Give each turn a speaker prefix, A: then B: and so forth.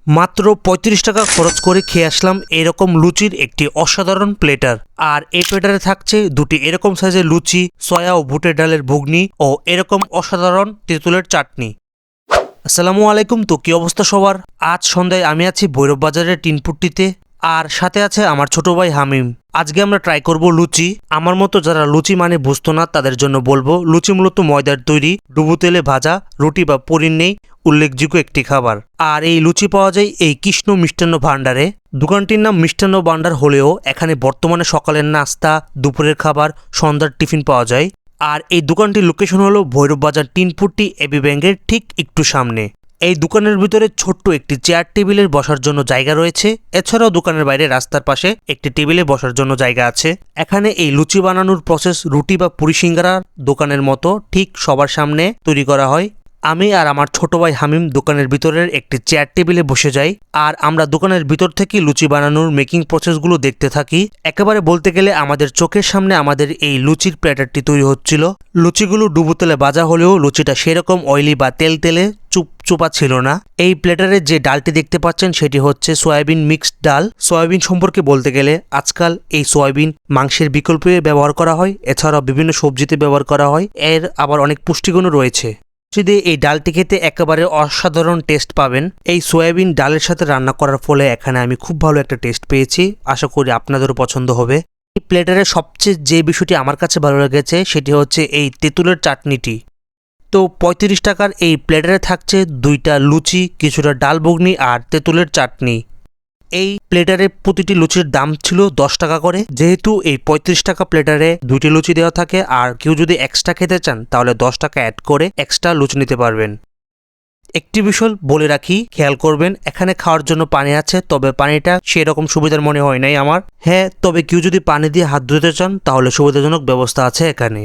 A: মাত্র ৩৫ টাকা খরচ করে খেয়ে আসলাম এরকম লুচির একটি অসাধারণ প্লেটার। আর এই প্লেটারে থাকছে দুটি এরকম সাইজের লুচি, সয়া ও বুটের ডালের ঘুগনি ও এরকম অসাধারণ তেঁতুলের চাটনি। আসসালামু আলাইকুম। তো কি অবস্থা সবার? আজ সন্ধ্যায় আমি আছি ভৈরব বাজারের টিনপুট্টিতে, আর সাথে আছে আমার ছোট ভাই হামিম। আজকে আমরা ট্রাই করব লুচি। আমার মতো যারা লুচি মানে বুঝতো না তাদের জন্য বলবো, লুচি মূলত ময়দার তৈরি, ডুবো তেলে ভাজা, রুটি বা পনির নেই উল্লেখযোগ্য একটি খাবার। আর এই লুচি পাওয়া যায় এই কৃষ্ণ মিষ্টান্ন ভাণ্ডারে। দোকানটির নাম মিষ্টান্ন ভাণ্ডার হলেও এখানে বর্তমানে সকালের নাস্তা, দুপুরের খাবার, সন্ধ্যার টিফিন পাওয়া যায়। আর এই দোকানটির লোকেশন হলো ভৈরব বাজার টিনপুট্টি এবি ব্যাংকের ঠিক একটু সামনে। এই দোকানের ভিতরে ছোট্ট একটি চেয়ার টেবিলের বসার জন্য জায়গা রয়েছে। এছাড়াও দোকানের বাইরে রাস্তার পাশে একটি টেবিলে বসার জন্য জায়গা আছে। এখানে এই লুচি বানানোর প্রসেস রুটি বা পুরি সিঙ্গারার দোকানের মতো ঠিক সবার সামনে তৈরি করা হয়। আমি আর আমার ছোট ভাই হামিম দোকানের ভিতরের একটি চেয়ার টেবিলে বসে যাই, আর আমরা দোকানের ভিতর থেকে লুচি বানানোর মেকিং প্রসেসগুলো দেখতে থাকি। একেবারে বলতে গেলে আমাদের চোখের সামনে আমাদের এই লুচির প্ল্যাটারটি তৈরি হচ্ছিল। লুচিগুলো ডুবো তেলে ভাজা হলেও লুচিটা সেরকম অয়েলি বা তেল তেলে চুপচুপা ছিল না। এই প্ল্যাটারে যে ডালটি দেখতে পাচ্ছেন সেটি হচ্ছে সয়াবিন মিক্সড ডাল। সয়াবিন সম্পর্কে বলতে গেলে আজকাল এই সয়াবিন মাংসের বিকল্পে ব্যবহার করা হয়, এছাড়াও বিভিন্ন সবজিতে ব্যবহার করা হয়। এর আবার অনেক পুষ্টিগুণও রয়েছে। যদি এই ডালটি খেতে একেবারে অসাধারণ টেস্ট পাবেন। এই সয়াবিন ডালের সাথে রান্না করার ফলে এখানে আমি খুব ভালো একটা টেস্ট পেয়েছি। আশা করি আপনাদেরও পছন্দ হবে। এই প্লেটারের সবচেয়ে যে বিষয়টি আমার কাছে ভালো লেগেছে সেটি হচ্ছে এই তেঁতুলের চাটনিটি। তো ৩৫ টাকার এই প্লেটারে থাকছে দুইটা লুচি, কিছুটা ডাল ঘুগনি আর তেঁতুলের চাটনি। এই প্লেটারে প্রতিটি লুচির দাম ছিল ১০ টাকা করে। যেহেতু এই ৩৫ টাকা প্লেটারে দুইটি লুচি দেওয়া থাকে, আর কেউ যদি এক্সট্রা খেতে চান তাহলে ১০ টাকা অ্যাড করে এক্সট্রা লুচি নিতে পারবেন। একটি বিষয় বলে রাখি, খেয়াল করবেন, এখানে খাওয়ার জন্য পানি আছে, তবে পানিটা সেরকম সুবিধার মনে হয় নাই আমার। হ্যাঁ, তবে কেউ যদি পানি দিয়ে হাত ধুতে চান তাহলে সুবিধাজনক ব্যবস্থা আছে এখানে।